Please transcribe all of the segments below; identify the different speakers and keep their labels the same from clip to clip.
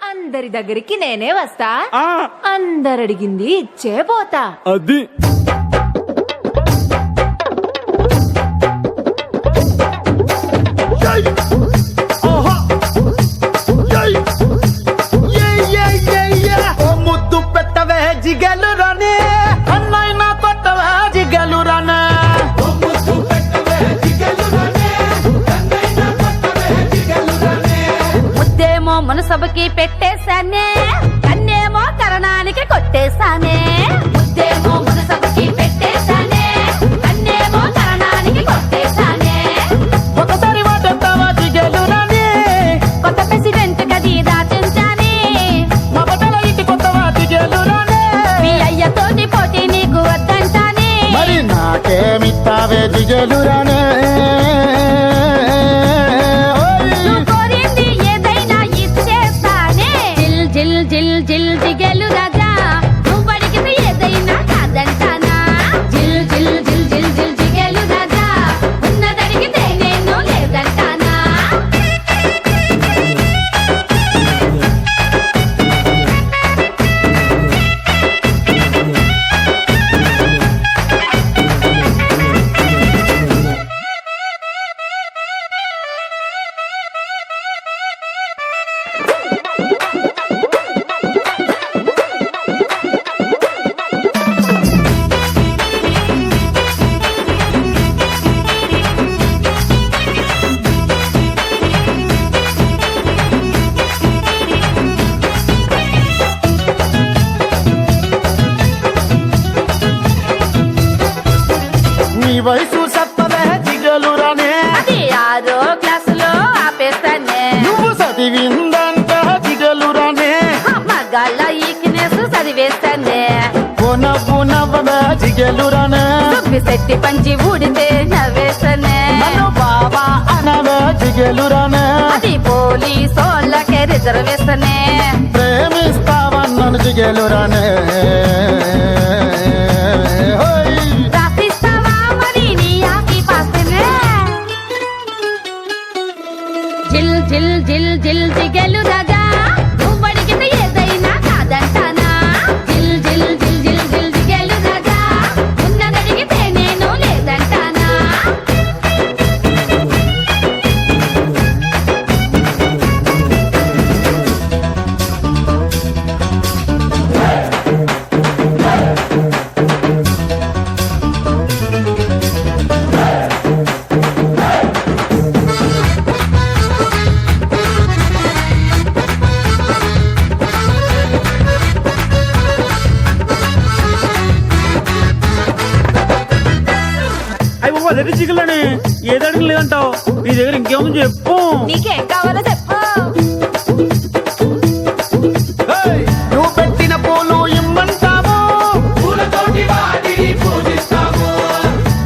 Speaker 1: అందరి దగ్గరికి నేనే వస్తా, అందరడిగింది ఇచ్చే పోతా.
Speaker 2: అది
Speaker 3: ముద్దు పెట్టవే జిగలు రానే, అన్నైనా కొట్టవే జిగలు రానే.
Speaker 1: ముద్దేమో మనసభకి పెట్టేశానే, కన్నేమో కరణానికి కొట్టేశానే. ముద్దేమో మనసభకి పెట్టేశానే, కన్నేమో కరణానికి కొట్టేశానే.
Speaker 3: ఒకసారి వాటెత్తావా జిగలు రానే,
Speaker 1: కొత్త ప్రెసిడెంట్ గది దాచించానే.
Speaker 3: మా బట్టల ఇంటి కొత్తవా జిగలు రానే.
Speaker 1: మీ అయ్యతోటి పోటీ నీకు వద్దంటానే.
Speaker 3: మరి నాకేమిస్తావే జిగలు రానే.
Speaker 1: కోరింది ఏదైనా ఇచ్చేస్తానే. జిల్ జిల్ జిల్ జిల్ జిగేలు రాజా, నువ్వు అడిగింది ఏదైనా కాదంటానా. జిల్ జిల్ జిల్ జిల్ జిల్ జిగేలు రాజా, ఉన్నదడిగితే నేను లేదంటానా.
Speaker 3: నీ వయసు సత్తవే జిగలు రానే,
Speaker 1: అది 6వ క్లాసులో ఆపేస్తానే.
Speaker 3: నువ్వు చదివిందంట జిగలు రానే.
Speaker 1: మగాళ్ళ ఈక్నెస్ చదివేస్తానే.
Speaker 3: నవ్వు నవ్వవే జిగలు రానే.
Speaker 1: శెట్టి పంచి ఊడితే నవ్వేస్తానే.
Speaker 3: నన్ను బాబా అనవే జిగలు రానే.
Speaker 1: అది పోలీసోళ్ళకే రిజర్వేషనే.
Speaker 3: ప్రేమిస్తావన్నను జిగలు రానే.
Speaker 1: రాసిస్తావా మరి నీ ఆకి పాస్తనే. జిల్ జిల్ జిల్ జిల్ జిగేలు రాజా, నువ్వు అడిగింది ఏదైనా కాదంటానా. జిల్ జిల్ జిల్ జిల్ జిల్ జిగేలు రాజా, ఉన్నదడిగితే నేను లేదంటానా.
Speaker 2: అయ్యి బాబా అదే చికెన్లని ఏది అడిగి లేదంటావు. నీ దగ్గర ఇంకేముంది చెప్పు.
Speaker 1: నీకేం కావాలో చెప్పు.
Speaker 3: నువ్వు పెట్టిన పూలు ఇమ్మంటావు,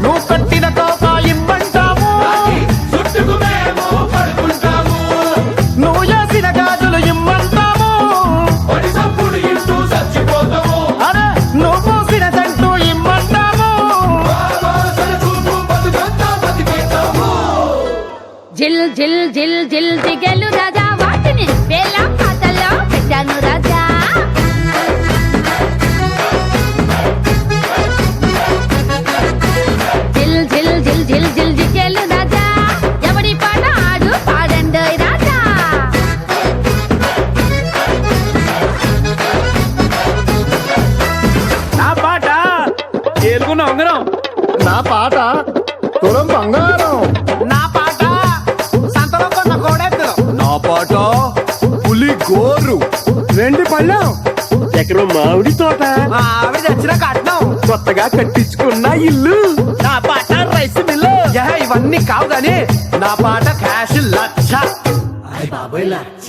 Speaker 3: నువ్వు కట్టిన తోక ఇమ్మంటావు, నువ్వు చేసిన గాజులు ఇమ్మంటావు, అరే నువ్వు పూసిన సెంటు ఇమ్మంటావు.
Speaker 1: జిల్ జిల్ జిల్ జిల్ జిగేలు రాజా, వాటిని వేల పాటల్లో పెట్టాను రాజా. జిల్ జిల్ జిల్ జిల్ జిల్ జిగేలు రాజా, ఎవడి పాట ఆడు పాడండోయ్ రాజా.
Speaker 2: నా పాట ఏలుకున్న ఉంగరం.
Speaker 3: నా పాట తులం బంగారం. నా పాట సంతలో కొన్న కోడెత్తు.
Speaker 2: నా పాట పులి గోరు.
Speaker 3: వెండి పళ్ళం.
Speaker 2: ఎకరం మామిడి తోట.
Speaker 3: ఆవిడ తెచ్చిన కట్నం.
Speaker 2: కొత్తగా కట్టించుకున్న ఇల్లు.
Speaker 3: నా పాట రైస్ మిల్లు. ఇవన్నీ కావు గాని నా పాట క్యాష్ లక్ష.
Speaker 4: బాబాయ్ లచ్చ